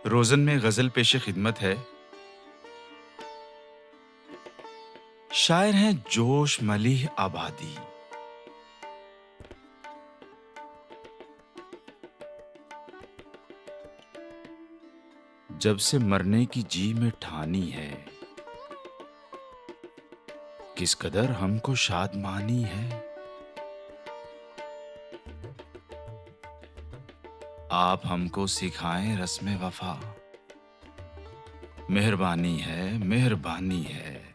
रोज़न में गज़ल पेश खिदमत है। शायर हैं जोश मलीह आबादी। जब से मरने की जी में ठानी है, किस कदर हमको शादमानी है। आप हमको सिखाएं रस्म वफा, मेहरबानी है, मेहरबानी है।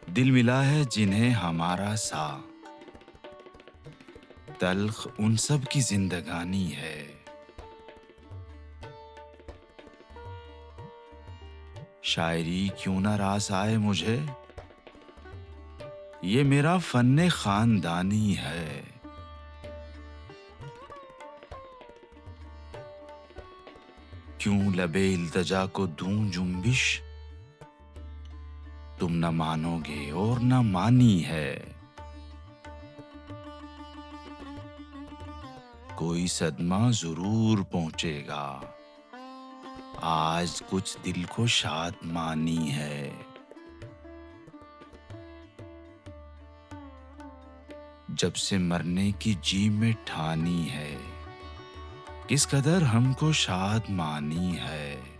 दिल मिला है जिन्हें हमारा सा, तल्ख उन सब की जिंदगानी है। शायरी क्यों ना रास आए मुझे, ये मेरा फन्ने खानदानी है। क्यों लबे इल्तजा को दूं जुम्बिश, तुम न मानोगे और न मानी है। कोई सदमा जरूर पहुंचेगा, आज कुछ दिल को शादमानी है। जब से मरने की जी में ठानी है, किस कदर हमको शादमानी है।